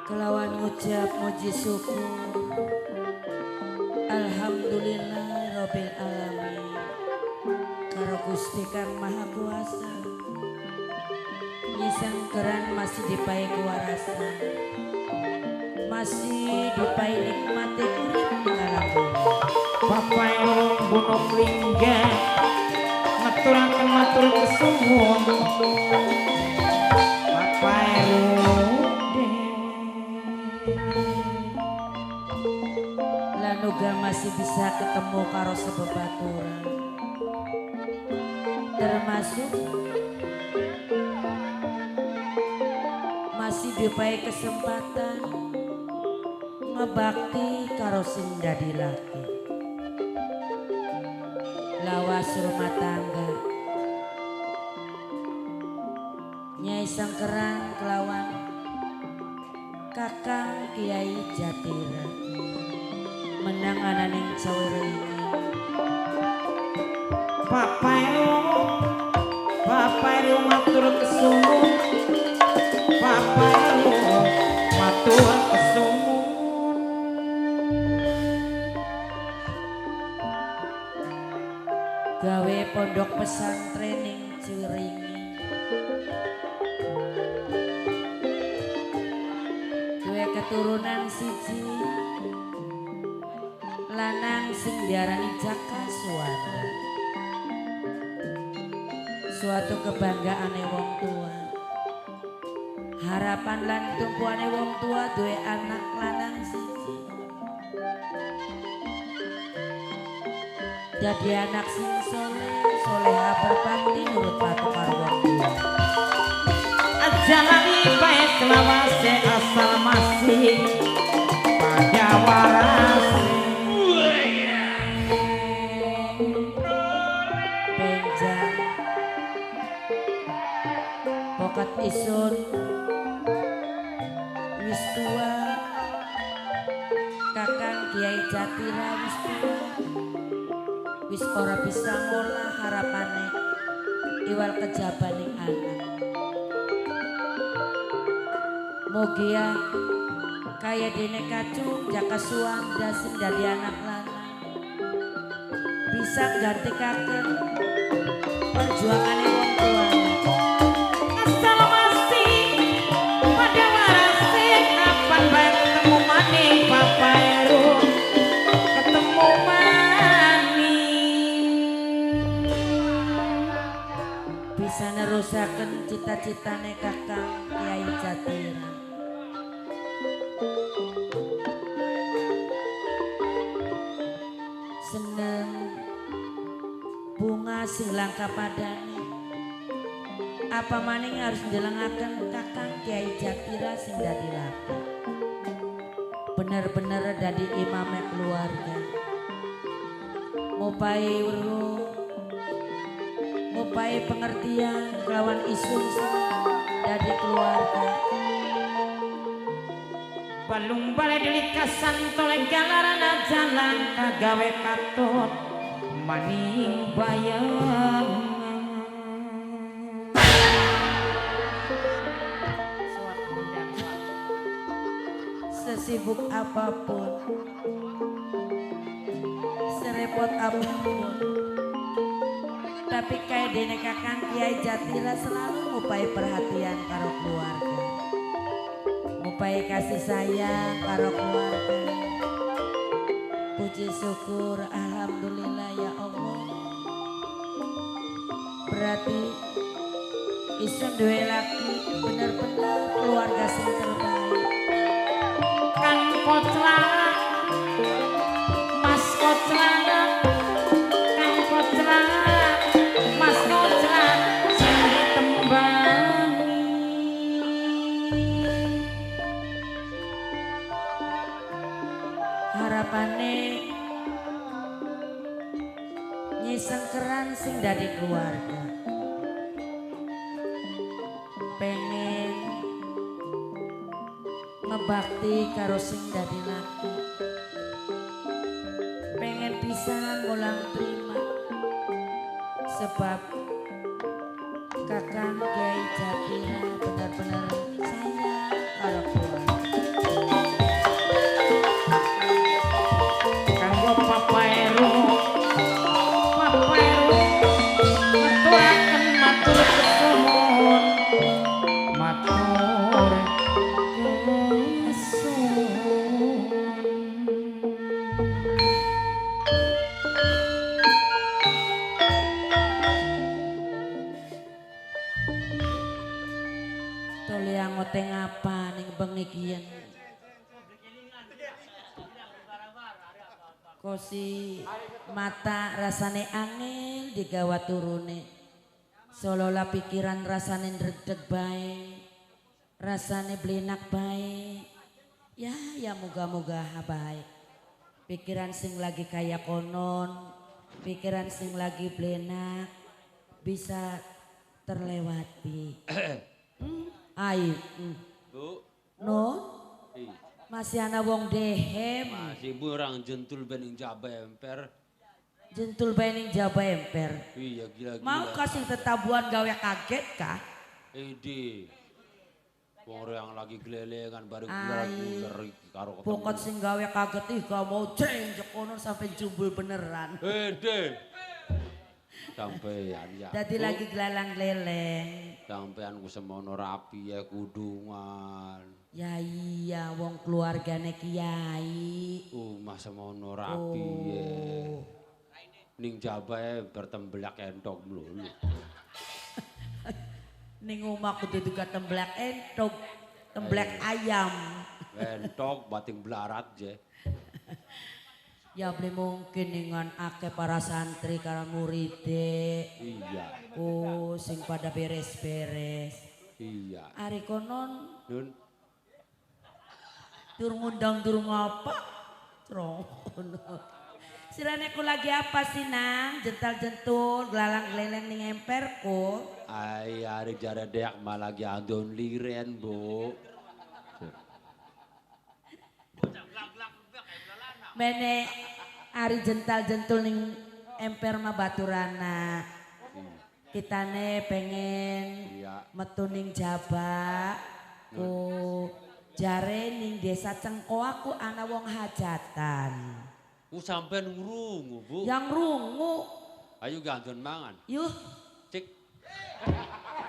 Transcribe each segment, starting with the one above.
Kelawan ngucap muji syukur alhamdulillah rabbil alamin karo Gusti Kang Maha Kuasa nyisangkeran masih dipae kuwarasan masih dipae nikmati urip lalaku Papayo gunung lingga ngaturaken matur kesuwun Papayo lanuga masih bisa ketemu karo sebebaturan termasuk masih dipae kesempatan ngebakti karo sing dadi laki lawas rumah tangga Nyai Sangkeran kelawan Kakang Kiai Jatira menang ananing sawere ini Papayo matur kesuwun Papayo matur kesuwun gawe pondok pesantren ning Ciringi duwe keturunan siji lanang sing diarani Jaka Suwanda suatu kebanggaane wong tua harapan lan tumpuane wong tua duwe anak lanang siji jadi anak sing soleha berbakti nurut patuh karo wong tua jalani bae selawase asal masih pada waras benjang pokat isun wis tua Kakang Kiai Jatira wis tua wis ora bisa ngolah harapane iwal kejabaning anak mugia kaya dene kacung Jaka Suwanda sing dadi anak lanang bisa gantikan perjuangane wong tua asal masih pada warase kapan bae ketemu maning Papayo ketemu maning bisa nerusaken cita-citane Kakang Kiai Jatira seneng bunga sing langka padane apa maning harus ndelengaken Kakang Kiai Jatira sing dadi laki bener-bener dadi imame keluarga mupai weruh ngupai pengertian kelawan isun dari keluarga. Balung bale dilikasan toleh galarana jalan kagawe katut maning bayang. Sesibuk apapun, serepot apapun, tapi kayak dene kakang Kiai Jatira selalu ngupai perhatian karo keluarga, ngupai kasih sayang karo keluarga. Puji syukur alhamdulillah ya Allah. Berarti isun duwe laki bener-bener keluarga sing terbaik. Kang Koclak, Mas Koclak, Kang Koclak, Mas Koclak, sing ditembangi. Harapane nyisengkeran sing dari keluarga. Pengen ngebakti karo sing dadi laki, pengen pisan ngulang terima sebab kakang Kiai Jatira benar-benar sayang karo keluarga. Kanggo Papa Eru, ngeturaken matur kesuwun, matur kesuwun. Toli angote ngapa ning bengi kiyen. Kosi mata rasane angel digawa turune. Solola pikiran rasane ndredeg bae. Rasane blenak bae. Ya moga-moga baik. Pikiran sing lagi kaya konon, pikiran sing lagi blenak bisa terlewati. Aib. Bu, No, masih ana wong dehem. masih burang jentul bening jaba emper. Jentul bae ning jaba emper. Iya gila-gila. Mau kasih tetabuan gawe kaget kah? Edi. Wong yang lagi gelelengan baru Ai, ngeri karo ketemu. pokok sing gawe kaget ih gak mau cenjek kono sampai jumbul beneran. Ede. Sampean ya. Dadi Bu, lagi gelalang leleng. sampean ku semono rapi ya kudungan. Ya iya wong keluargane Kiai. Mah semono rapi ya. Oh. Ning jaba bertembelak entok melulu. Ning omah kudu juga temblak entok, temblak ayam. Entok bating belarat je. Ya beli mungkin dengan akeh para santri karo muride. Iya. Oh sing pada beres-beres. Iya. Ari konon Nun. tur ngundang tur ngapa? Cerono. Sirane ku lagi apa sih nang? Jental-jentul, gelalang geleleng ning emperku. Ay, hari jara deak malagi andon liren, Bu. Mene ari jental-jentul ning emper mah baturana. Kitane pengen Iya. metu ning Jaba. Ku jare ning desa Cengkoaku ana wong hajatan. Sampean ngrungu, Bu. Yang rungu, Ayo gandon mangan. yuh Cik.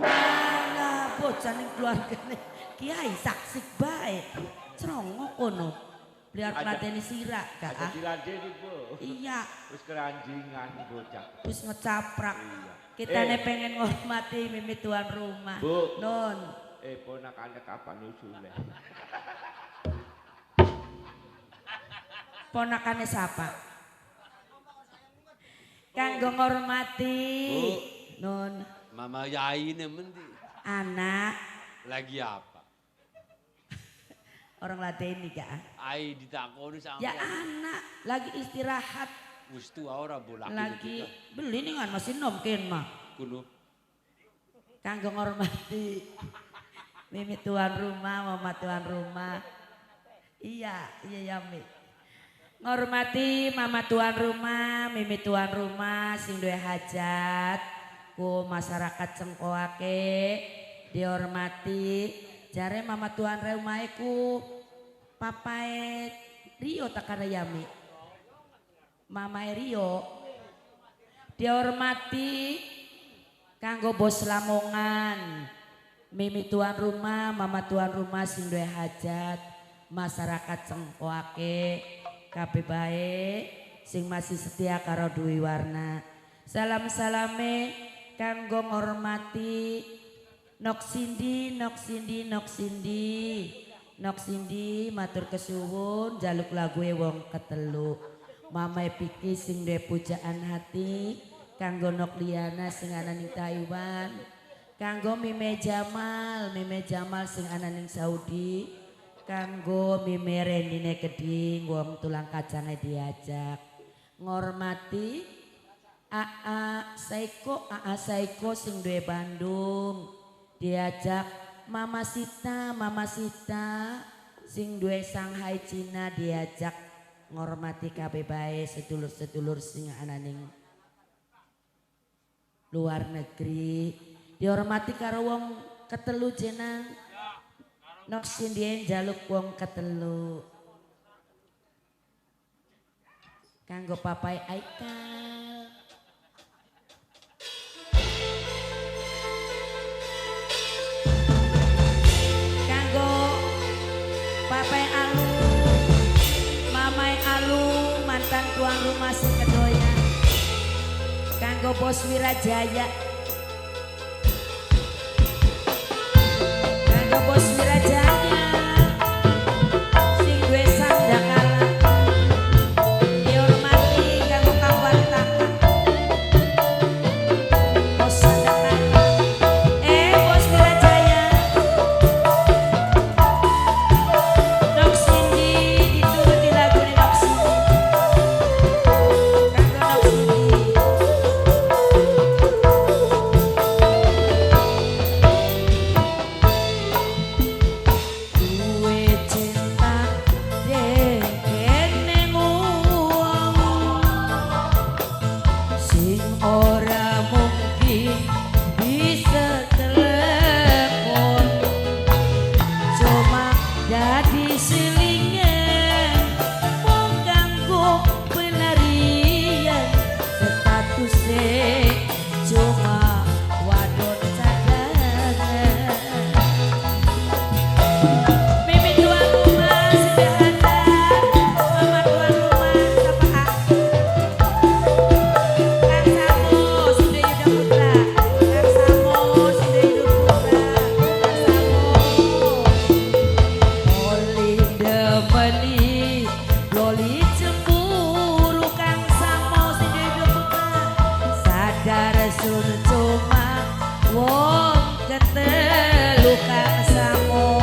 ala bocah ning keluargane Kiai saksik bae. Cerongok kono. Lihat mateni sira ka. Ada diladeni, Bu. Iya, Terus keranjingan bocah. wis ngecaprak. Iya. Kitane pengen ngormati mimi tuan rumah. Bu. Non, Ponakannya kapan usule? ponakane siapa? Kanggo ngormati. Bu. Non, Mama Yai ini mendi. anak Lagi apa? orang ladeni gak? Ai ditakoni sampean. Ya anak lagi istirahat, Wis tua ora bolak lagi beli nih kan masih nom ken mah. kuno. kanggo ngormati Mimi tuan rumah, mama tuan rumah. Iya ya Mi. Ngormati mama tuan rumah, Mimi tuan rumah sing duwe hajat ku masyarakat Cengkoake dihormati. Jare mama tuan rumah ku papae Rio takana yami. Mama Rio dihormati kanggo bos Lamongan, Mimi tuan rumah, mama tuan rumah sing duwe hajat, masyarakat Cengkoake kabeh bae sing masih setia karo Dwi Warna. Salam-salame kanggo ngormati Nok Sindi, Nok Sindi, Nok Sindi. Nok Sindi matur kesuwun jaluk lagu wong ketelu. Mama Piki sing duwe pujaan hati kanggo Nok Liana sing ana ning Taiwan. Kanggo Mime Jamal sing ana ning Saudi. Kanggo Mime Rendine Keding wong tulang kacange diajak. Ngormati AA Saiko sing duwe Bandung diajak. Mama Sita sing duwe Shanghai Cina diajak. Ngormati kabeh bae sedulur-sedulur sing ana ning luar negeri. Dihormati karo wong ketelu jenang Nok Sindien jaluk wong ketelu kanggo papai Aikal. Kanggo papai Alu, mamai Alu mantan tuan rumah sing kedoyan. Kanggo bos Wirajaya, kanggo bos Wirajaya sing duwe sandakala. Dihormati kanggo kawartaka bos sandakala. Bos Wirajaya Nok Sindi dituruti lagune Nok Sindi kanggo Nok Sindi. Duwe cinta dekene wong sing ora mungkin bisa telepon, cuma dadi selingan wong kanggo pelarian statusnya cuma wadon cadangan. Mimi tuan rumah sederhana, mama tuan rumah sapaan. Kang Samo sudah Yuda Putra, Kang Samo sudah Yuda Putra, Kang Samo. Oli demeni, loli cemburu, Kang Samo sudah Yuda Putra. Sadar sun cuma wong ketelu Kang Samo.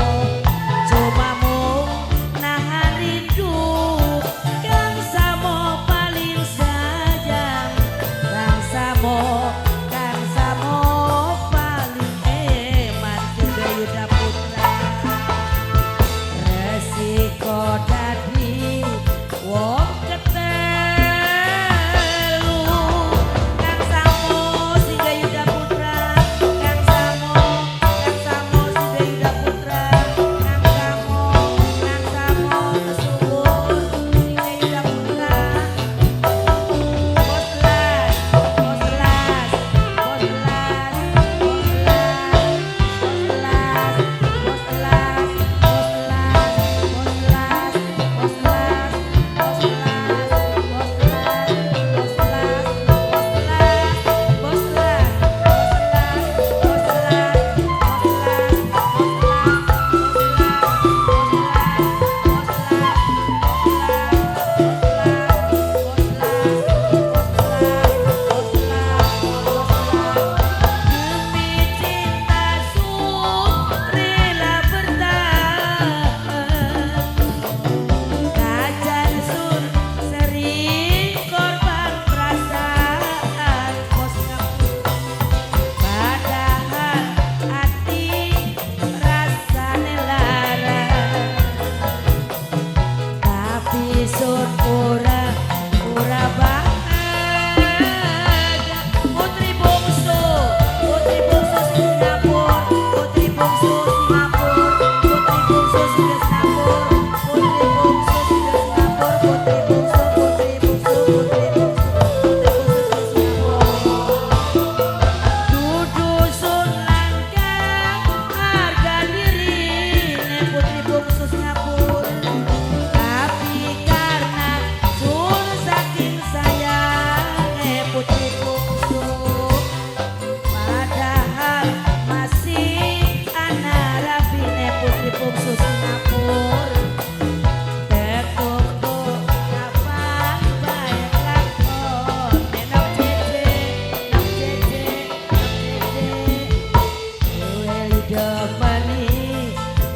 demeni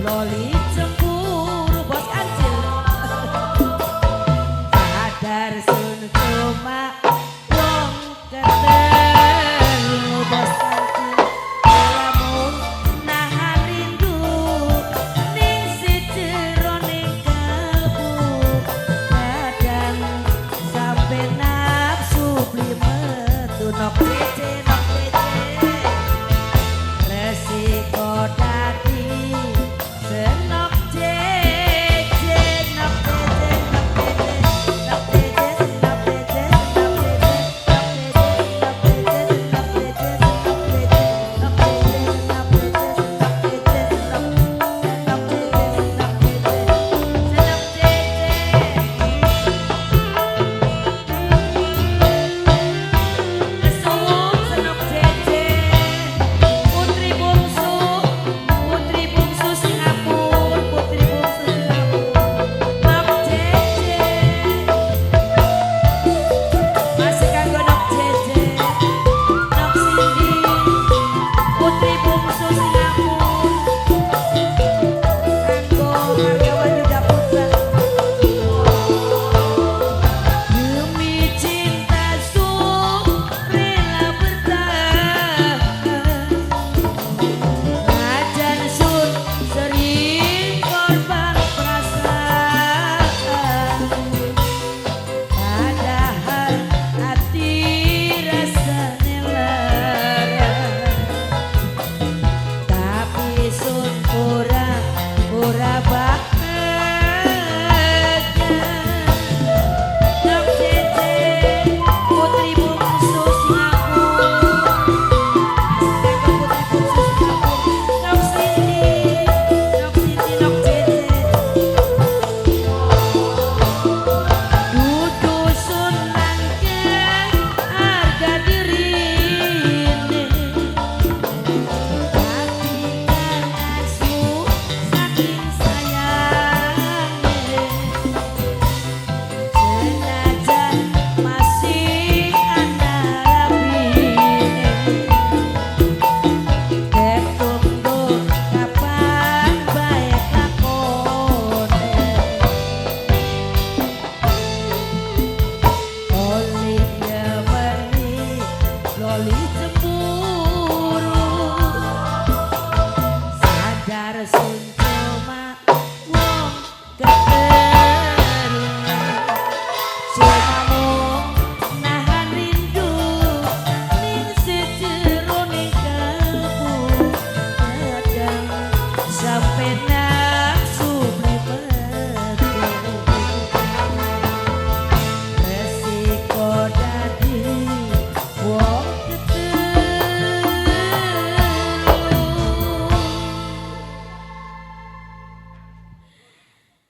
loli cemburu bos kancil sadar sun cuma wong ketelu bos kancil lamun nahan rindu ning si jeroning kalbu kadang sampe nafsu beli metu nok cece resiko dadi senok jeje nok jeje nok jeje nok jeje nok jeje nok jeje nok jeje nok jeje nok jeje nok jeje nok jeje nok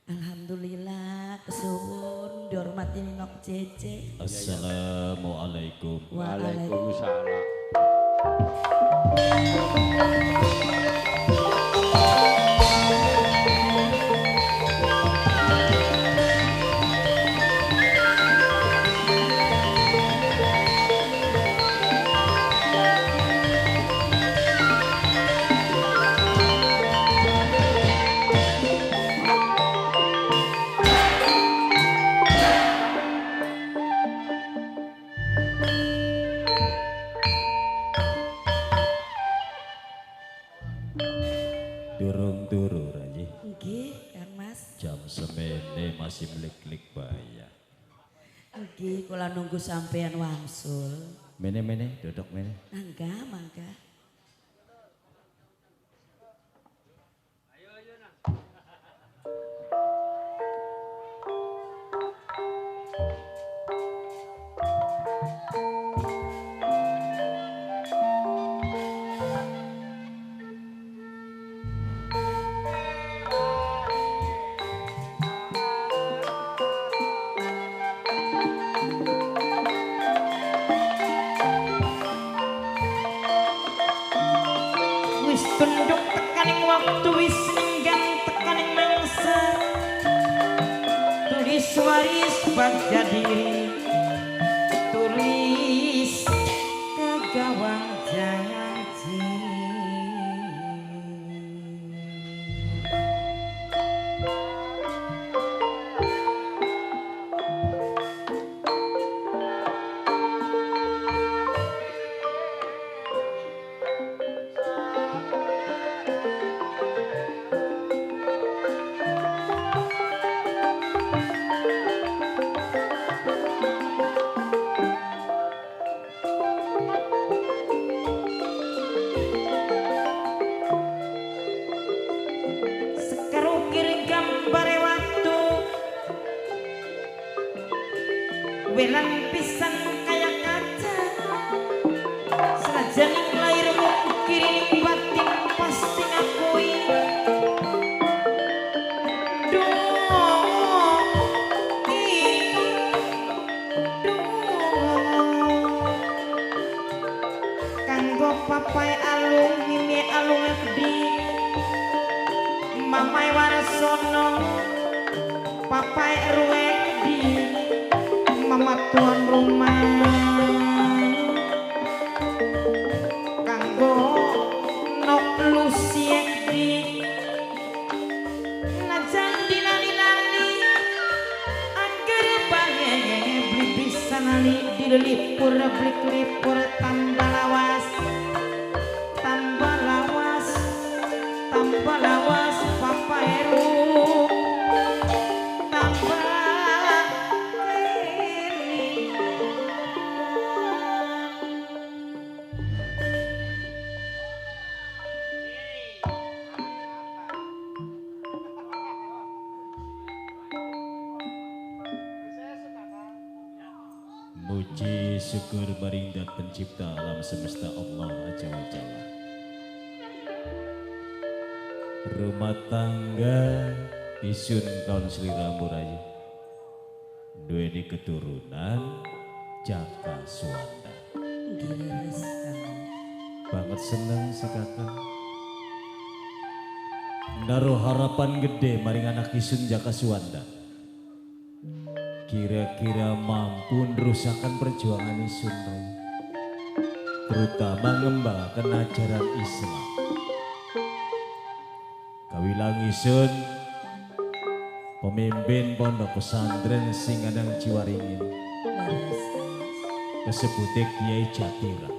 Alhamdulillah kesuwun dihormati Nok Cece. Assalamualaikum. Waalaikumsalam. Durung turu Raji. Nggih, Kang Mas. Jam semene masih melik-lik bayar. Nggih, kula nunggu sampean wangsul. Mene duduk mene. Mangga, mangga. Tunduk tekaning waktu wis ninggang tekaning mangsa tulis waris baca diri tulis ke gawang janji welan pisan kaya kaca senajan lairmu kiri batin pasti ngakui kanggo papai alung mimi alung gede mamai warasono papai ruwe di mama tuan rumah kanggo nok lusiek di najan dinani-nani agar bahagia beli bisa nali dilipur blik-lipur tambah lawas tambah lawas tambah lawas papai ruwe Muji syukur maring Dat pencipta alam semesta Allah Azza wa Jalla. Rumah tangga isun kaun sliramu rayu duweni keturunan Jaka Suwanda. Giris kang. Banget seneng si kakak naruh harapan gede maring anak isun Jaka Suwanda. Kira-kira mampu nerusakan perjuangan isun rayu, terutama ngembangkan ajaran Islam. Kawilang isun pemimpin pondok pesantren sing adang Ciwaringin Laras. kesebute Kiai Jatira.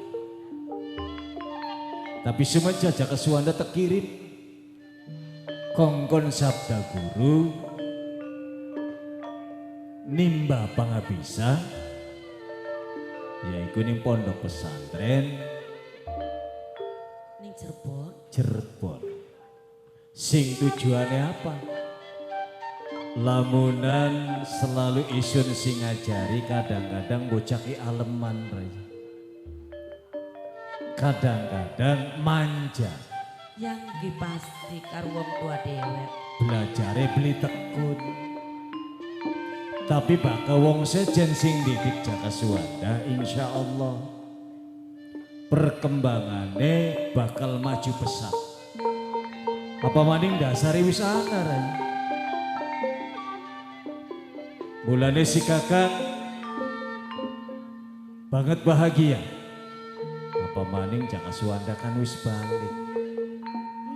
Tapi semenjak Jaka Suwanda tekirim kongkon sabda guru nimba pangabisa yaiku ning pondok pesantren Ning Cirebon. Cirebon. Sing tujuannya apa? Lamunan selalu isun sing ngajari kadang-kadang bocah ki aleman rayu. Kadang-kadang manja. Yang dipasti karo wong tua dewek. Belajare beli tekun. Tapi bakal wong sejen sing didik Jaka Suwanda insya Allah perkembangannya bakal maju pesat. Apa maning dasari wis ana rayu. Mulane si kakak banget bahagia. Apa maning Jaka Suwanda kan wis balik.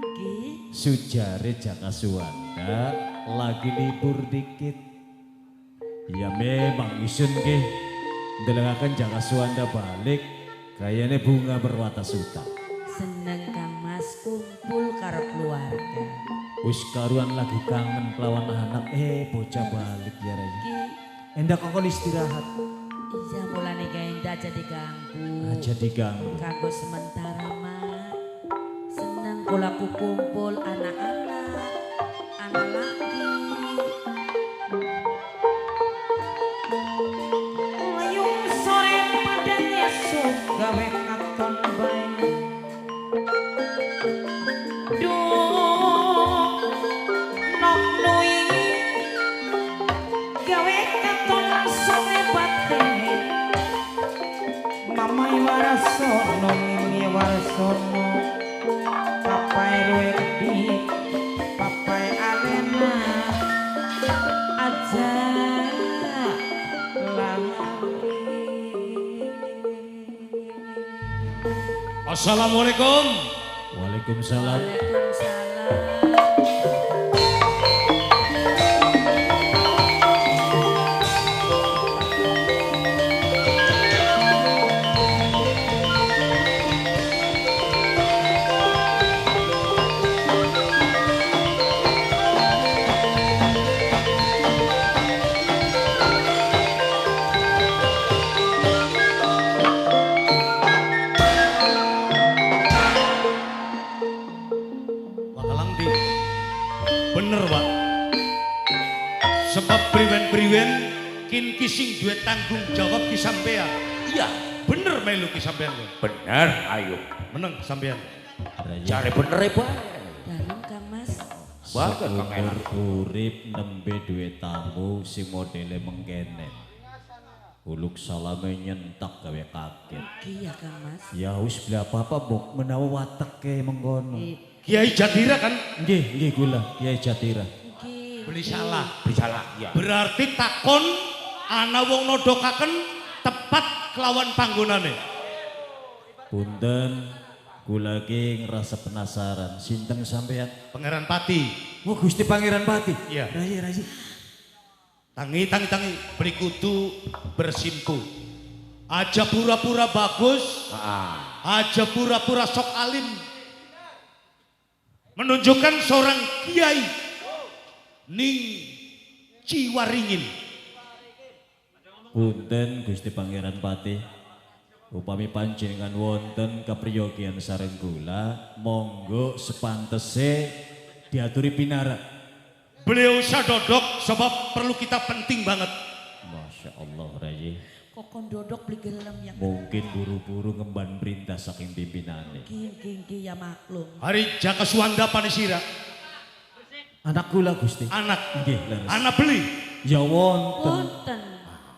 Nggih. Sujare Jaka Suwanda lagi libur dikit. Ya memang isun ke ndelengaken Jaka Suwanda balik kayaknya bunga berwata suta. Seneng Kang Mas kumpul karo keluarga. Wis karuan lagi kangen kelawan anak bocah balik ya rayu. Nggih. Endak kok istirahat Iya mulane gawe ndak jadi ganggu. aja diganggu. Kanggo sementara mak. Seneng kula kumpul anak-anak. Anak laki. layung sore padang esuk gawe katon bae duh nok nui gawe katon sore batin mamai warasono mimi warasono papai ruwe gede papai alena aja Assalamualaikum. Waalaikumsalam. Waalaikumsalam. Wakalang di bener Pak. Sebab priwen-priwen Kin kising duwe tanggung jawab ki sampean. Iya, Bener melu ki sampean lho. bener, ayo. Meneng sampean. Cari bener ya, Pak. Dalam Kang Mas. Bagus, Kang Enak. Seumur urip nembe duwe tamu si modele mengkene. Uluk salame nyentak gawe kaget. Iya Kang Mas. Ya wis beli apa-apa bok menawa watek ke mengkono. Kiai Jatira kan Nggih kula Kiai Jatira. Nggih. beli salah. Bisalah, ya. Berarti takon ana wong nodokaken tepat kelawan panggonane. Punten kula ki ngerasa penasaran sinten sampean? Pangeran Pati. Wah Gusti Pangeran Pati. Iya. Rayi. Tangi, beri kudu bersimpu. Aja pura-pura bagus, aja pura-pura sok alim. Menunjukkan seorang kiai ning Ciwaringin. Punten Gusti Pangeran Pati. Upami panjenengan wonten kapriyogian sareng kula, monggo sepantese diaturi pinara. Beliau sadodok sebab perlu kita penting banget. Masya Allah Rayi. Kokon dodok beli gelem yang. Mungkin buru-buru ngemban perintah saking pimpinane. Ki ya maklum. Hari Jaka Suwanda Panisira. Anak kula Gusti. Anak. Nggih leres. Anak beli. Ya wonten. Wonten.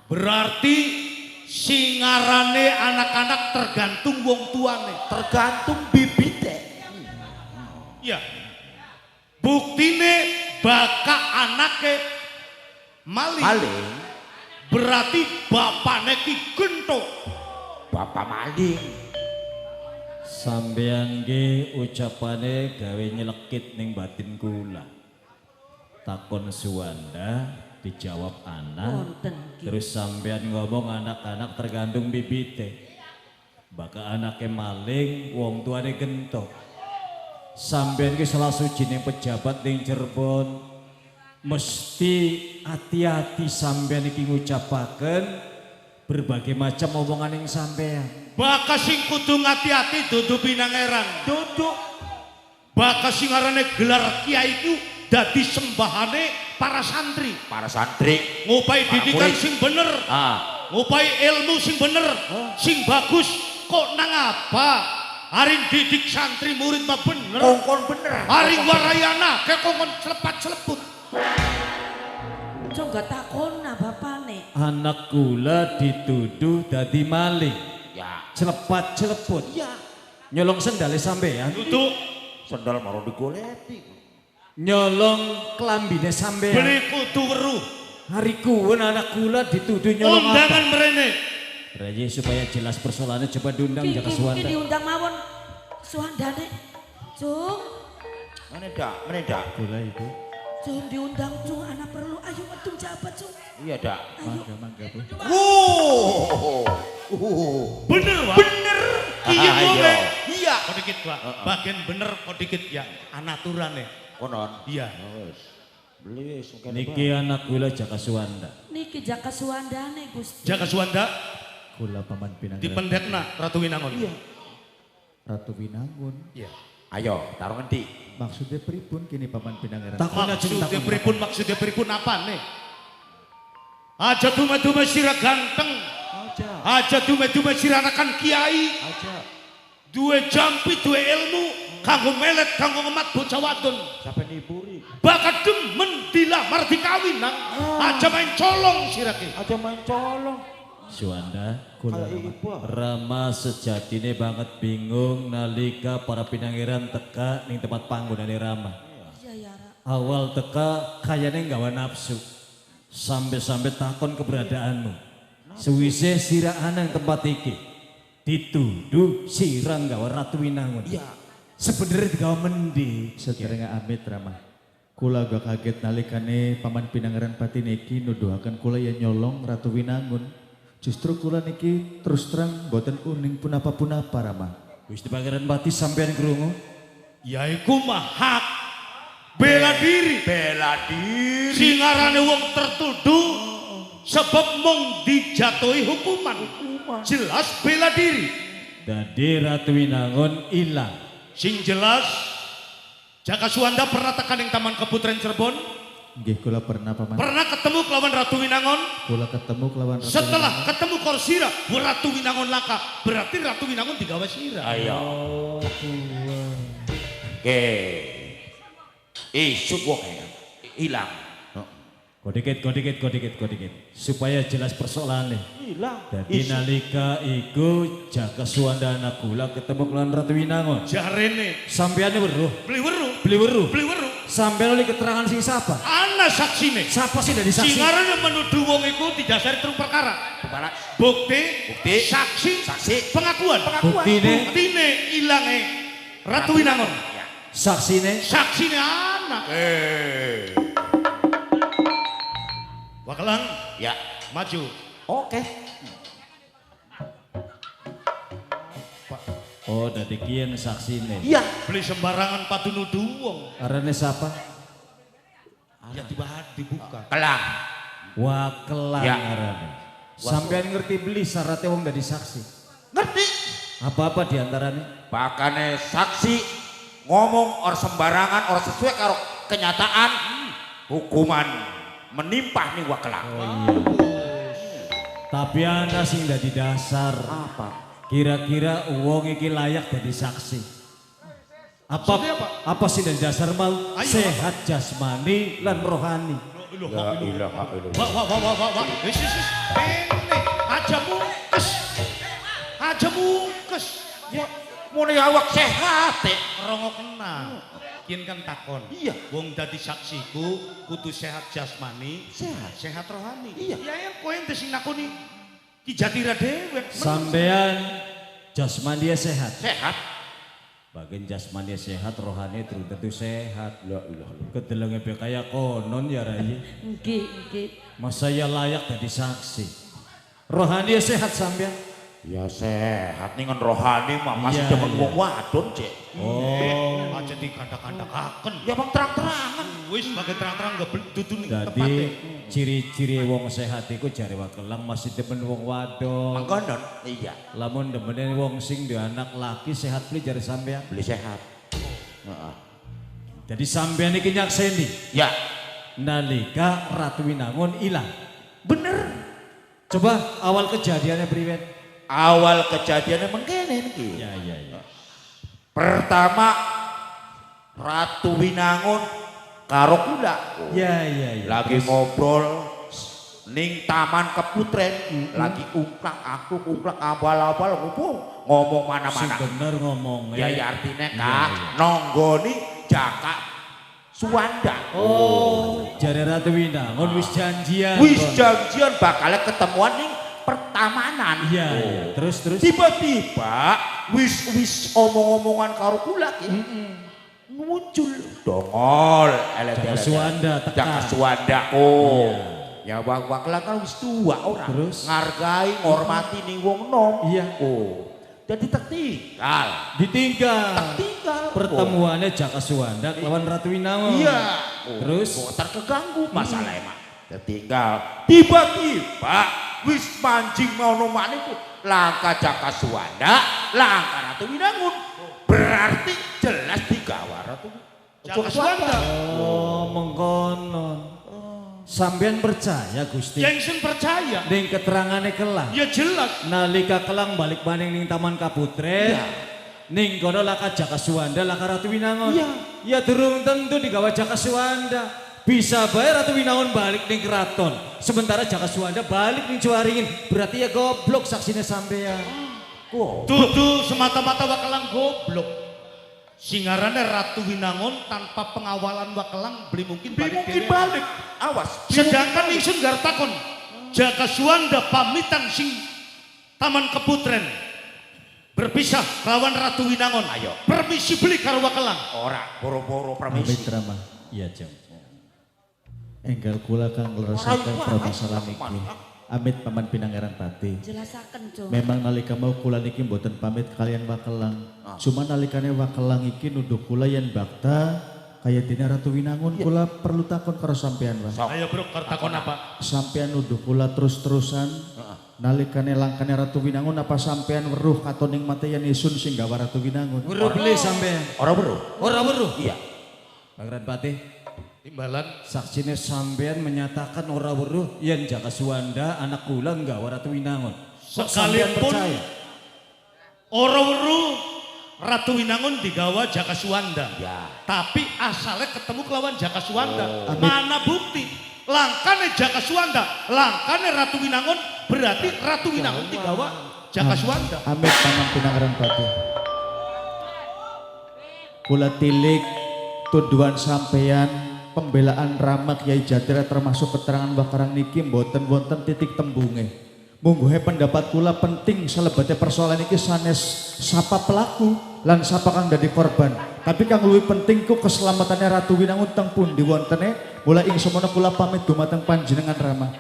Berarti singarane anak-anak tergantung wong tuane. Tergantung bibite. Ya. Buktine baka anake maling. Maling, Berarti bapakne ki gento. bapak maling. Sampeyan ge ucapane gawe nyelekit ning batin kula. Takon Suwanda dijawab anak. Wonten. Terus sampeyan ngomong anak-anak tergantung bibite. Baka anake maling, wong tuane gento. Sampeyan ki salah sujining pejabat ning Cirebon. Mesti hati-hati sampeyan iki ngucapaken berbagai macam omongan yang sampeyan. Baka sing kudu ngati-ati dudu pinangeran. Duduk. Baka sing arane gelar kiai iku dadi sembahane para santri. Para santri. Ngupai didikan murid. sing bener. Ngupai ilmu sing bener. Sing bagus. Kok nang apa? Haring didik santri murid mah bener. Kongkon bener. Haring warayana ke kongkon selepat-seleput. Coba takona bapane. Anak kula dituduh dadi maling. Ya, Celepat-celeput. iya. Nyolong sendale sampeyan. Duduk Sendal mau digoleti. Nyolong kelambine sampeyan. beli kudu weruh. Hari kuwen anak kula dituduh nyolong apa? Undangan merene. Rayi supaya jelas persoalannya coba diundang Jaka Ki Suwanda. diundang mawon. Suwandane. Cung. Mana dak? Kula itu. Cung diundang cung anak perlu. Ayo metu jabat cung. Iya dak. Mangga Bu. Bener Wak? Bener. Iya Ayo. ngomong. Iya. Kok dikit Wak. Bagian bener kok dikit ya. Anaturane. Konon. Iya. Wes. Beli sungkan. Niki anak kula Jaka Suwanda. Niki Jaka Suwandane Gusti. Jaka Suwanda Kula paman di Pinanggeran. pendekna Ratu Winangun. Iya. Ratu Winangun. Iya. Ayo, taruh ngendi. Maksudnya pripun kini paman Pinanggeran? Takon aja Maksudnya pripun apa nih? Aja dume-dume sira ganteng. Aja, Aja dume-dume sira anakan kiai. aja. Duwe jampi, duwe ilmu. Kanggo melet, kanggo ngemat bocah wadon. Sampai niburi. Bakat demen dilamar dikawin nang. Aja main colong sira ki. Aja main colong. Suwanda, Kula Kayak ibu. Rama sejatine banget bingung nalika para pinangeran teka ning tempat panggonane Rama. Iya ya Ra. Awal teka kayane nggawa nafsu. Sampai-sampai takon keberadaanmu. Suwise sira anang tempat iki. Dituduh sira nggawa Ratu Winangun. Iya. Sebenarnya digawa mendi. Sederenge amit Rama. Kula agak kaget nalikane paman Pinanggeran Pati niki nuduhaken kula ya nyolong Ratu Winangun. Justru kula niki terus terang boten uning pun apa Rama. Gusti Pangeran Pati sampean krungu? Yaiku mah hak bela diri. Bela diri. Singarane wong tertuduh sebab mong dijatuhi hukuman. Jelas bela diri. Dadi Ratu Winangun ilang. Sing jelas Jaka Suwanda pernah tekan ing Taman Keputren Cirebon. Nggih kula pernah paman. Pernah ketemu kelawan Ratu Winangon? Kula ketemu kelawan Ratu Setelah Winangun. ketemu Korsira, Ratu Winangon laka. Berarti Ratu Winangon digawe sira. Ayo. Oke. Isuk wong hilang. Kau dikit. Supaya jelas persoalannya. Hilang. Jadi nalika iku Jaka Suwanda anak kula ketemu kelawan Ratu Winangon. Jarene Sampeane weruh, beli weru. beli weruh. Sampean oleh keterangan sing sapa? Ana saksine. Siapa sih dari saksi? Singarane menuduh wong iku didasari terus perkara. Bukti, saksi, pengakuan. Buktine ilange Ratu Winangon. Saksine? Saksine anak. Wakelang, Ya. maju. Oke. Oh, dadi kian saksine. Iya. Beli sembarangan patu nuduh wong. Arane siapa? Ya dibuka. Kelang. Wakelang Ya. arane. Sampean ngerti beli syaratnya wong dadi saksi. Ngerti? Apa-apa diantaranya? Pakane saksi ngomong or sembarangan or sesuai karo kenyataan hukuman menimpa nih wakelang. Tapi ana sing dadi dasar. Apa? Kira-kira wong iki layak dadi saksi. Apa sih dari dasar mau? Ayo, Sehat jasmani lan rohani. La ilaha illallah. Wah. Wis. Ini aja mungkes. Ya, mulai awak sehat teh. Rongok kena. Kian kan takon. Iya. Wong dadi saksiku kudu sehat jasmani, sehat rohani. Iya. Ya yang kowe ente sing nakoni Ki Jatira dhewe. Sampean jasmani sehat. Sehat. Bagian jasmani sehat, rohani terus tentu sehat. La ilaha illallah. Kedelenge be kaya konon ya Rai. Nggih. Masa ya layak jadi saksi. Rohani sehat sampean. Ya sehat nih rohani mah masih Iya, demen iya. wong wadon cek. Oh, aja dikandak-kandakaken. Ya bang terang-terangan. Wis bagai terang-terang gak dudu ning Jadi tempate. ciri-ciri wong sehat iku jare Wakelang masih demen wong wadon. Mangkonon. Iya. Lamun demen wong sing duwe anak laki sehat beli jare sampean. Beli sehat. Heeh. Jadi sampean iki nyakseni Ya. nalika Ratu Winangun ilang. Bener. Coba awal kejadiannya priwet. Awal kejadiannya mengkene niki. Ya. Pertama Ratu Winangun karo kula. Ya. Lagi ngobrol ning Taman Keputren, lagi uklak abal-abal ngomong Sing mana-mana. bener ngomongnya. Ya artinya Iya, kak iya. nonggoni Jaka Suwanda. Oh, jare Ratu Winangun wis janjian. Wis Kon. janjian bakal ketemuan ning pertamanan. Iya. Terus. Tiba-tiba wis omong-omongan karo kula ki. Muncul dongol Jaka Suwanda teka. Jaka Suwanda oh. Ya Wakelang kan wis tua orang. Terus? Ngargai ngormati ning wong nom. Iya. Oh. Jadi tertinggal. Ditinggal. Tertinggal. Pertemuannya Jaka Suwanda lawan Ratu Winangun. Iya. Terus? Kok terganggu masalah emang. Tertinggal. Tiba-tiba wis mancing mau nomane itu langkah Jaka Suwanda, langkah Ratu Winangun. Berarti jelas digawa Ratu Jaka Suwanda. Oh, mengkonon. Sampean percaya Gusti? Yang sen percaya. Ning keterangannya Kelang. Ya jelas. Nalika Kelang balik maning ning Taman Kaputren. Iya. Ning kono laka Jaka Suwanda laka Ratu Winangun. Iya. Ya durung tentu digawa Jaka Suwanda. Bisa bae Ratu Winangun balik ning keraton. Sementara Jaka Suwanda balik ning Cuaringin. Berarti ya goblok saksinya sampean. Dudu semata-mata Wakelang goblok. Singarane Ratu Winangun tanpa pengawalan Wakelang beli mungkin balik. balik. Awas. Sedangkan ingsun gar takon Jaka Suwanda pamitan sing Taman Keputren berpisah lawan Ratu Winangun. Ayo. Permisi beli karo Wakelang. Ora boro-boro Amit permisi. Rama. Iya, Jeng. Enggal kula kang ngerasaken permasalahan iki. Amit paman Pinangeran Pati. Jelasaken, Cung. Memang nalika mau kula niki mboten pamit kalian Wakelang. Cuma nalikane Wakelang iki nuduh kula yen bakta kaya dene Ratu Winangun kula perlu takon karo sampean, Pak. Ayo bro, takon apa? Sampean nuduh kula terus-terusan. Nalikane langkane Ratu Winangun apa sampean weruh katoning mate yen isun sing gawa Ratu Winangun. Weruh beli sampean. Ora weruh. Ora weruh. Iya. Pangeran Patih, Timbalan Saksine sampean menyatakan ora weruh yen Jaka Suwanda anak kula nggawa Ratu Winangun. Kok sampean sekalipun percaya? ora weruh Ratu Winangun digawa Jaka Suwanda. Ya. Tapi asalnya ketemu kelawan Jaka Suwanda. Amin. Mana bukti? Langkane Jaka Suwanda, langkane Ratu Winangun, berarti Ratu Winangun digawa Jaka Suwanda. Amit Paman Pinangeran Pati. Kula tilik tuduhan sampeyan pembelaan Rama Kyai Jatira termasuk keterangan Bakarang niki mboten wonten titik tembunge. Mungguhe pendapat kula penting salebete persoalan iki sanes sapa pelaku lan sapa kang dadi korban. Tapi kang luwih penting ku keselamatannya Ratu Winangun teng pundi wontene. Mula ing semono kula pamit dumateng panjenengan Rama.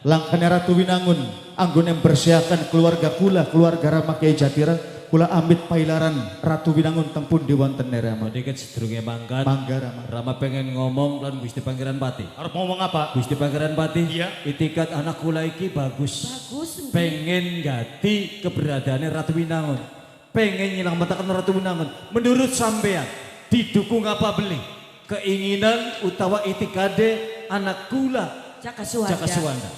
Langkane Ratu Winangun anggone bersiakan keluarga kula, keluarga Rama Kyai Jatira, kula amit pailaran Ratu Winangun teng pundi wontene Rama. Dikit sedurunge mangkat. Mangga Rama. Rama pengen ngomong lan Gusti Pangeran Pati. Arep ngomong apa? Gusti Pangeran Pati, Iya. itikat anak kula iki bagus. Bagus. Pengen ganti keberadaannya Ratu Winangun. Pengen nyelamatkan Ratu Winangun. Menurut sampean, didukung apa beli? Keinginan utawa itikade anak kula Jaka Suwanda. Jaka Suwanda.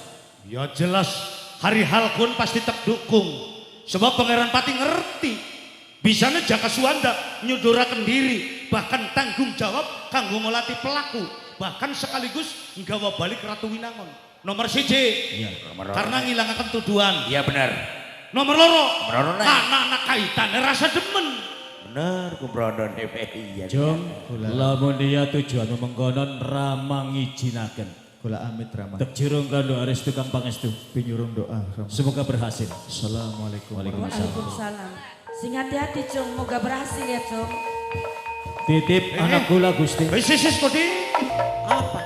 Ya jelas hari halkun pasti tak dukung. Sebab Pangeran Pati ngerti. Bisanya Jaka Suwanda nyudoraken diri, bahkan tanggung jawab kanggo ngelatih pelaku, bahkan sekaligus nggawa balik Ratu Winangun. Nomor siji, karena ngilangaken tuduhan. Iya benar. Nomor loro, Nomor loro, Nek. anak-anak kaitannya rasa demen. Bener kumbrono iya. Jom, lamun dia tujuan mengkonon Rama ngijinaken. Kula amit Rama. Tek jirung kandho arestu kang pangestu. Pinyurung doa Rama. Semoga berhasil. Assalamualaikum. Waalaikumsalam. Sing hati-hati Cung, moga berhasil ya Cung. Titip anak kula Gusti. Sisis kodi. Apa?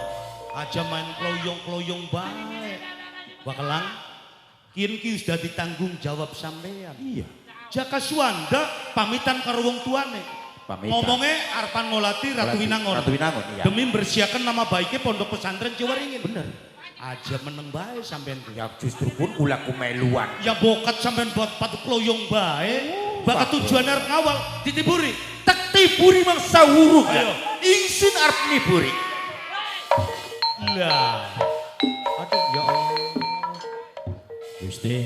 Aja main kloyong-kloyong baik. Bakalang, kian ki sudah ditanggung jawab sampean. Iya. Jaka Suwanda pamitan karo wong tuane. Pamitan. Ngomongnya arpan ngolati Ratu Winangun. Ratu Winangun, iya. Demi bersiakan nama baiknya Pondok Pesantren Jawaringin. Bener. Aja meneng bae sampean. Ya justru pun kula kumeluan. Ya bokat sampean buat patu kloyong bae. Bakat tujuan arep ngawal ditiburi. Tak tiburi mang sawuruh. Ayo. Ingsun arep niburi. Lah. Aduh ya Allah. Gusti,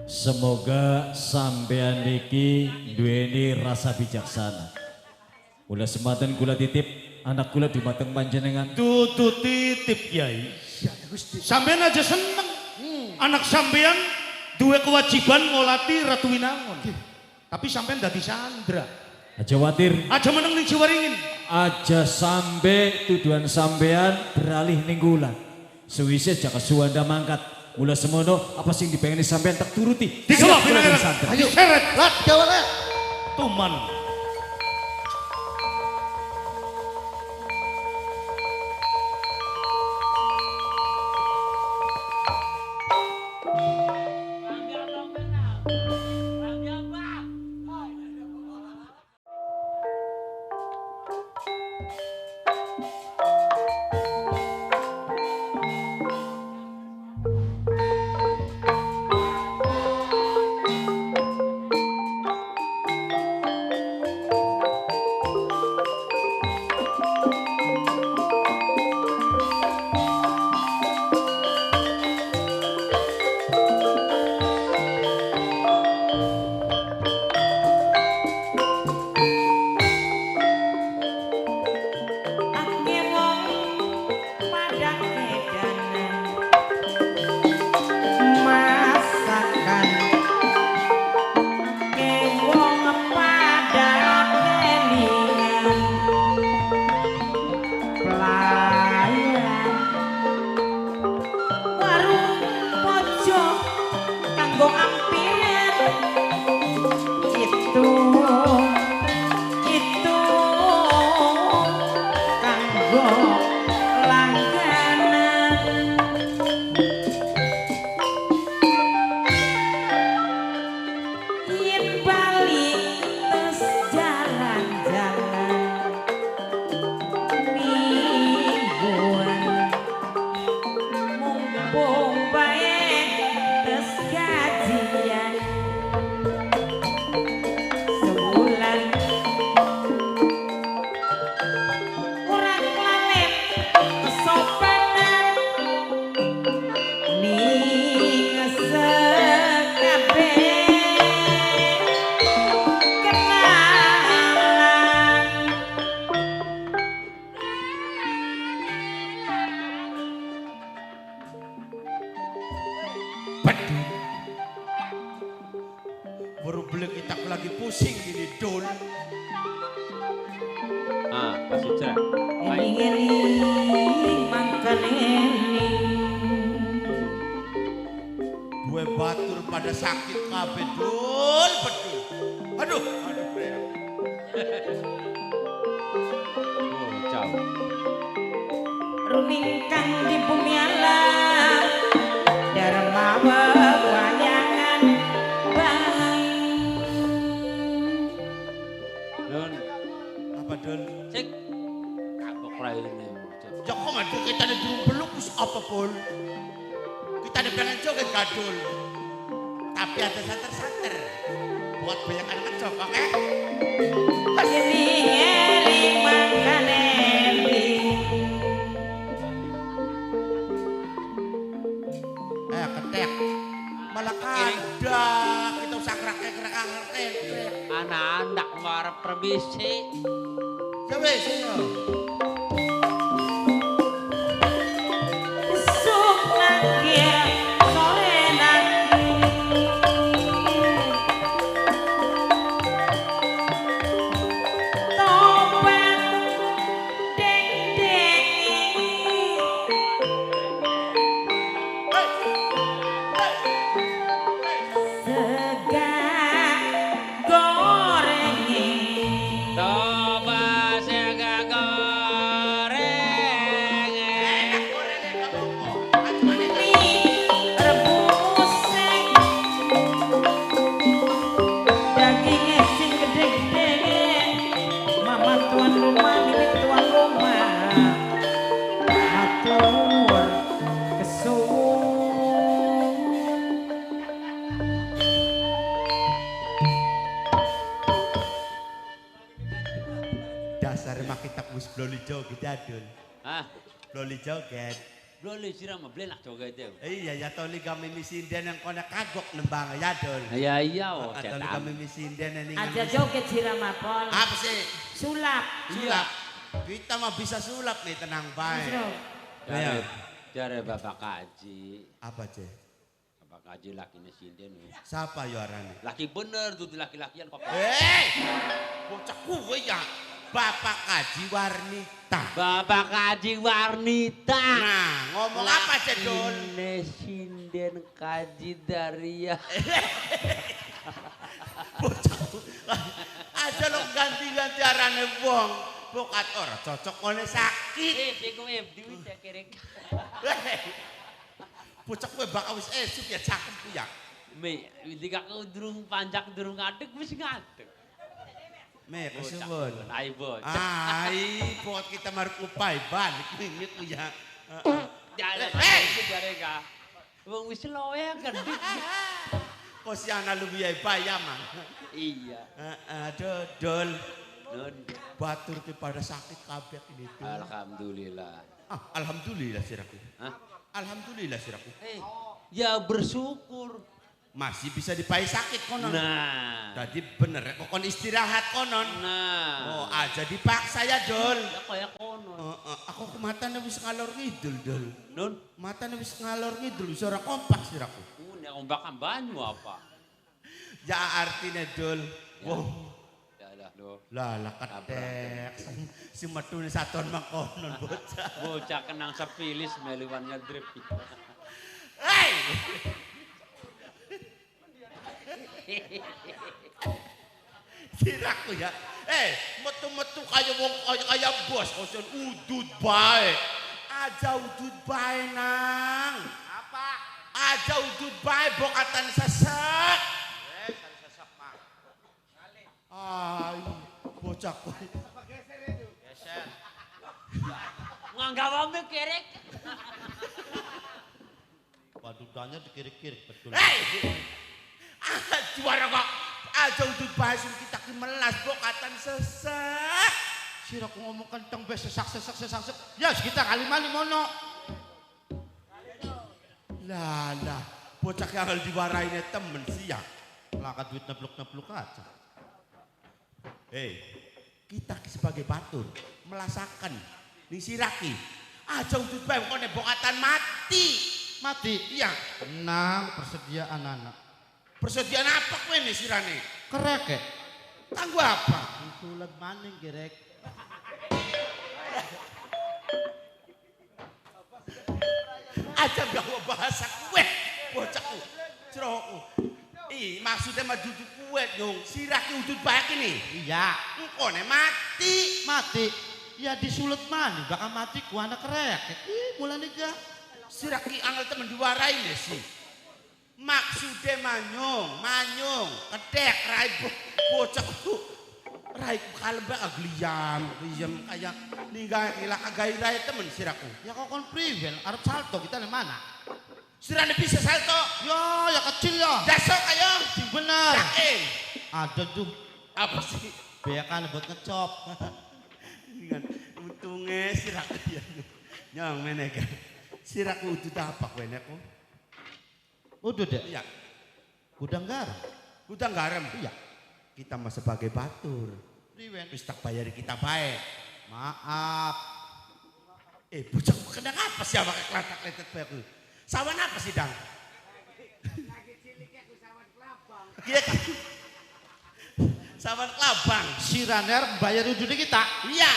semoga sampean niki duweni rasa bijaksana. Kula sematen kula titip anak kula dumateng panjenengan. Dudu titip Yai. Sampean aja seneng. Anak sampean duwe kewajiban ngolati Ratu Winangun. Tapi sampean dadi sandra. Aja watir, Aja meneng ning Jawaringin. aja sampe tuduhan sampean beralih ning kula. Sewise Jaka Suwanda mangkat. Mula semono apa sing dipengeni sampean tak turuti. Digawa Siap kula Pinangeran. dari sandra. Ayo seret. Lat gawa lat. Tuman. Ake wong padang edanan masakan. Ake wong padang kelingan pelayan. Warung pojok kanggo ampiran itu kanggo langganan. Yen balik terus jalan-jalan mingguan, mumpung bae terus gajian sebulan. Orang Citra. Baik. Eling-eling mangkan eling. Gue batur pada sakit kabeh dul betul. Aduh, Bre. Bocah. Runing kang di bumi alam Dharma bewayangan bang. Nun, Apa dul? cek. Kapok raine bocah. Ya kok ngadu kita ada durung peluk wis apa pun. Kita ada pengen joget gadul. Tapi ada santer-santer. Buat banyak anak kecok, oke? Eling-eling mangkan eling. Ketek. Malah kada. Kita usah kerak-kerak ngerti. Anak-anak marah permisi. Ya wis, ya. Besok lagi sore lagi. Tobat deng-dengi. Sega gorengi. Coba sega goreng. Mie rebuseng. Dagingnya sing gede-gede. Mama tuan rumah, ini tuan rumah. Matur kesuwun. Dasar mak kita wis bloli joget adul. Ah, Bloli joget. boleh siram belenak coba itu. Iya ya toli kami misinden yang kona kagok nembang ya dul. Iya iya oh, Toli cetak. kami misinden ini. Aja joget siramapol. Apa sih? Sulap. Sulap. Kita mah bisa sulap nih tenang baik. Bro. Jare, jare Bapak Kaji. Apa ceh? Bapak Kaji lakinya sinden. Siapa yo arane? Laki bener tuh laki-lakian kok. Bocah kuwe ya. Bapak Kaji Warnita. Bapak Kaji Warnita. Nah, ngomong apa ceh dul? Ini sinden Kaji Daria. Bocah aja lo ganti-ganti arane wong. Bokat ora cocok ngene sakit. Sing kowe duit ya kerek. Bocah kowe bakal wis esuk ya cakep ku ya. Me, ketika kau durung panjang durung ngadeg wis ngadeg. Me kesuwun. Ai bocah. Ai, buat kita maruk upay balik mingit ku ya. Jalan itu jare ka. Wong wis loe gede. Kok si ana lu biaya bayam mang. Iya. Aduh, dol. Nun. Batur ki pada sakit kabeh ini tuh. Alhamdulillah. Alhamdulillah siraku. Hah? Alhamdulillah siraku. Ya bersyukur. Masih bisa dipai sakit konon. Nah. Tadi bener kok kon istirahat konon. Nah. Oh, aja dipaksa ya, Dol. Ya kaya kono. Aku ke matanya wis ngalor ngidul, Dol. Nun. Matanya wis ngalor ngidul, wis ora kompak siraku. Nek ombakan banyu apa? Ya artinya, Dol. Wow. Ya dah do. Lah ketek. Si metune saton mangkonon bocah. Bocah kenang sepilis meliwan ngedrip. Hei! Siraku ya. Metu-metu kaya wong kaya bos kosen udut bae. Aja udut bae nang. Apa? Aja udut bae bokatan sesek. Sesek mah. Ay, bocah kowe. Geser. Nganggap ambe kerek. Padukannya dikirik-kirik betul. Hei! Juara kok. Aja udut bae sing kita ki melas bokatan sesek. Siraku ngomong kenteng be sesak. Ya kita kali mali mono. Lah, bocah yang diwaraine temen siang. Lakat duit nepluk-nepluk aja. Hei, kita sebagai batur melasakan ning siraki. Aja udut bae kok bokatan mati. Mati, iya. Tenang, persediaan anak. Persediaan apa kowe nih sirane? Kerek ya? Kanggo apa? Sulat maning kirek. aja gawa bahasa kue bocahku ceroku maksudnya mah duduk kue dong siraki udut baik ini Iya, engkone mati mati. Ya disulut mana, bakal mati ku anak kerek. Mulai gak. siraki angel temen diwarai nih sih maksudnya manyung kedek rai bocahku rai kalembak gliyam kayak ninggal ilah kagairai temen siraku Ya kok kon priwen, arep salto kita di mana? sirane bisa salto Ya kecil ya. dasok ayo Sing bener. yakin Ada tuh apa sih beakan buat ngecop. dengan untungnya siraku ya nyong menega siraku itu apa kene aku Udah deh. iya Gudang garam. gudang garam Iya. kita mah sebagai batur Priwen. wis tak bayari kita baik Maaf. bocah kena apa sih apa kelatak-letak bae aku sawan apa sih dang iya kan sawan kelabang Siraner bayar ujungnya kita. iya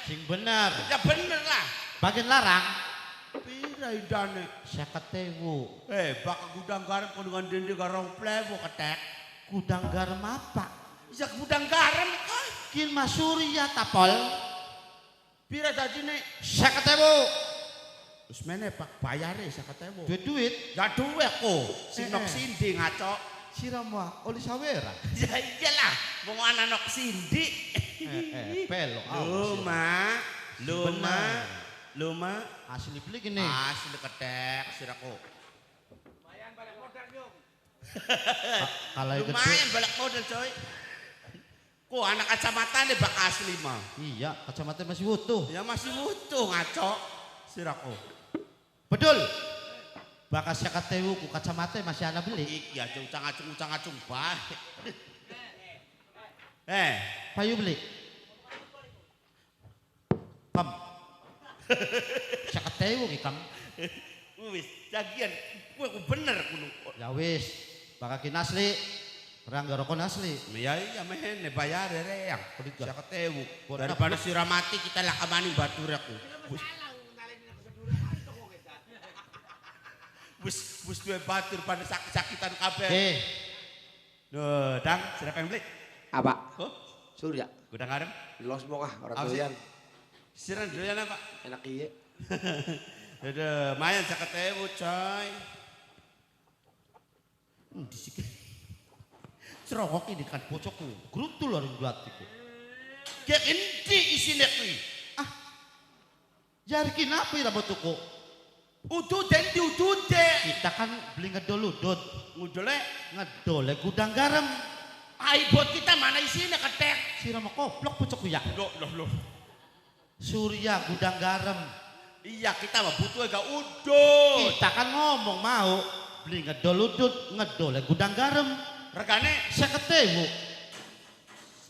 Sing bener. ya bener lah Bagian larang. pira idane 50.000. bakal gudang garam kau dengan dende garong plewo ketek Gudang garam apa? ya gudang garam kan Kin Masuri ya tapol. pira tadi nih 50.000. terus mana pak bayare sakatemu Duit. ya duwe ko sinok sindi ngaco Siram wah oli sawera. ya iyalah mau anak nok sindi Pelo. Luma Asli beli gini. asli ketek siraku Kalau gede. lumayan balak modal coy kok anak kacamata nih bak asli mah Iya, kacamata masih utuh. ya masih utuh ngaco siraku Betul. Bakas sakatewu ku kacamata masih ana beli. iya ucang-acung baik Payu beli. Kam. Sakatewu ki kam. wis jagian gue bener kuno Ya wis, bakakin asli. Rangga rokok asli. iya mehen bayar yang Kulit bisa ketemu Buat daripada siramati kita lah kamani batur aku bus dua batur pada sakit-sakitan kabeh dang siapa yang beli Apa? oh Surya. gudang garam Los mau orang Apa sih? doyan. siran doyan apa Enak iya. ada mayan saya ketemu coy Disik. Cerokok ini kan bocokku. Grutul orang belatiku. kayak ini isinya kuy Jari kenapa ya batuku? ududen di udude Kita kan beli ngedol-udut. ngudole Ngedole gudang garam. aibot kita mana isinya ketek Siram koplok bocokku ya. loh Surya gudang garam. iya kita mah butuh agak udut Kita kan ngomong mau beli ngedol-udut, ngedole gudang garam. regane Saya ketemu.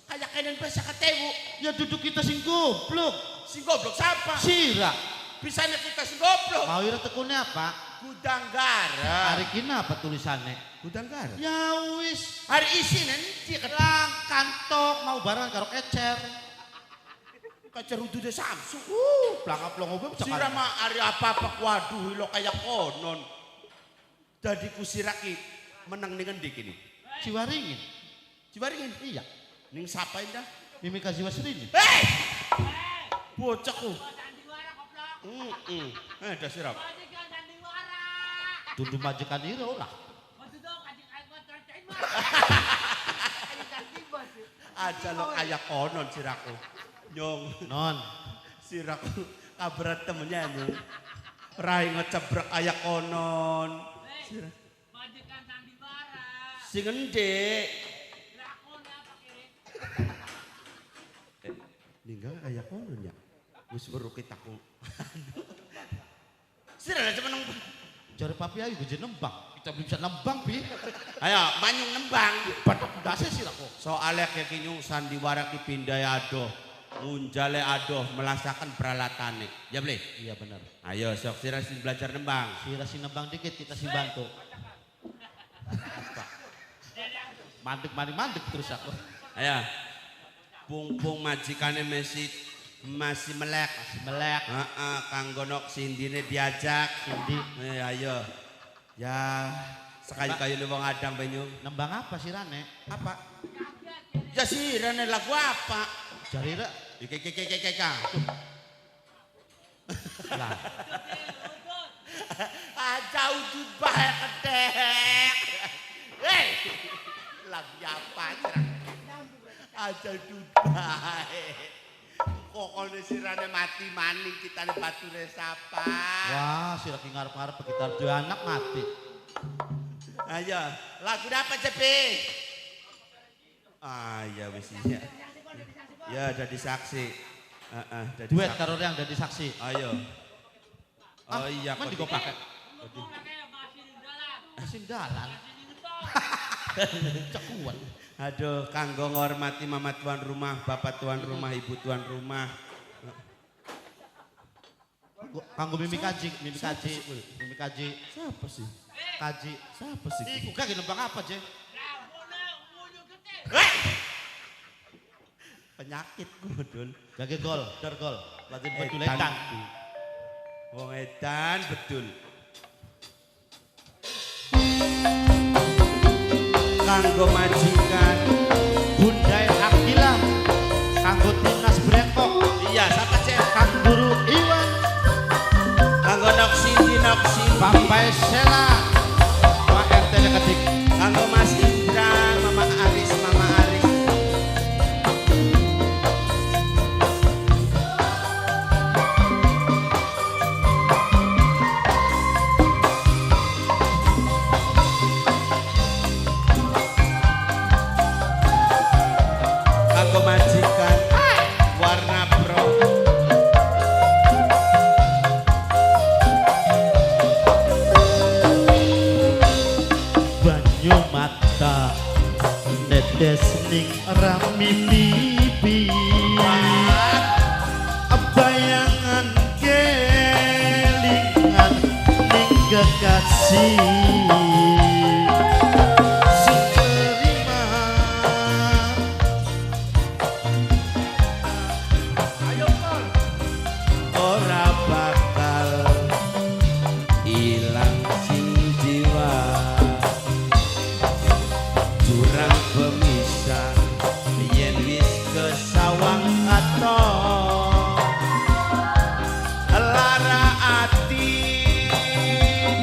kayak kenen bisa ketemu Ya duduk kita sing goblok. si goblok siapa Sira. bisanya kita si goblok Mau ira tekunnya apa? gudang garam Hari kini apa tulisannya? gudang garam Ya wis. hari isi nanti Lang kantok mau barang karo kecer. kacar udah Samsung Planga-plongo be si Rama hari apa-apa waduh lo kayak konon jadi kusiraki menang dengan dik ini Ciwaringin. cibaringin Iya. ning sapain dah Mimi kasih wasrini. hei bocahku dah sirap Tuduh majikan ira ora. aja lo kayak konon siraku nyong Non. siraku kabaran temennya nyong rai ngecebrek kayak konon Sirak. si ngendek ninggal kayak konon ya wis berukit aku sirah aja menang Jare papi ayo gue nembang. Kita belum bisa nembang bi. ayo manyung nembang Pada dase sih aku. soalnya kayak kinyung sandiwara dipindai adoh munjale adoh melasakan peralatannya ya boleh Iya benar. ayo sok sirah sih belajar nembang Sira si nembang dikit kita si bantu. Mandek terus aku. ayo pung majikannya Messi Masih melek. Heeh, kanggo nok sindine diajak. Sindi. Ayo. Ya, sekali-kali lu wong adang banyu. Nembang apa sih Rane? Apa? Ya sih, Rane lagu apa? Jari ra. Iki. Lah. Aja udut bae kedek. Hei. Lagu apa cerang? Aja udut bae. Kokone sirane mati maning kitane bature sapa. Wah, si lagi ngarep-ngarep gitar dua anak mati. Ayo, lagu apa Cepi? Ah ya wis iya. Ya jadi saksi. Heeh, jadi Duet saksi. karo yang jadi saksi. Ayo. Oh iya Mandi kok pakai. Mesin dalan. Cekuan. Aduh, kanggo ngormati mama tuan rumah, bapak tuan rumah, ibu tuan rumah. Kanggo mimi kaji. Siapa sih? Kaji. Siapa sih? Iku gak nembang apa, Je? Penyakit gue dul. Gage gol, dor gol. Latin betul Edan. edan. Wong edan betul. Kanggo majikan. Bundai Akila. Kanggo timnas Brengkok. Iya, siapa cek? Kang Guru Iwan. Kanggo noksindi. Papai Sela. Pak RT Kedik. Kanggo Mas Indra, Mama Aris. Kanggo majikan warna pro. Banyu mata. Netes ning rami pipi. Bayangan kelingan ning kekasih. Suterima. Ora bakal ilang sing jiwa. Jurang pemisah yen wis kesawang atom. Lara ati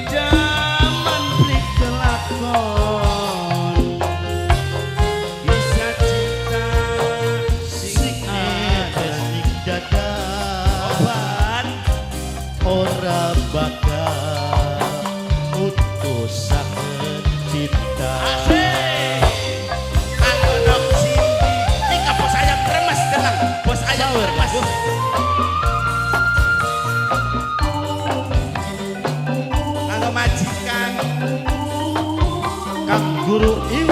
jaman blik kelakon. Kisah cinta sing Ada ning dada. obat. Ora bakal putusaken cinta. Asik. Kanggo nok sindi. Ika bos ayam remes tenang. Bos ayam remes. Kanggo majikan. Kang Guru Iwan.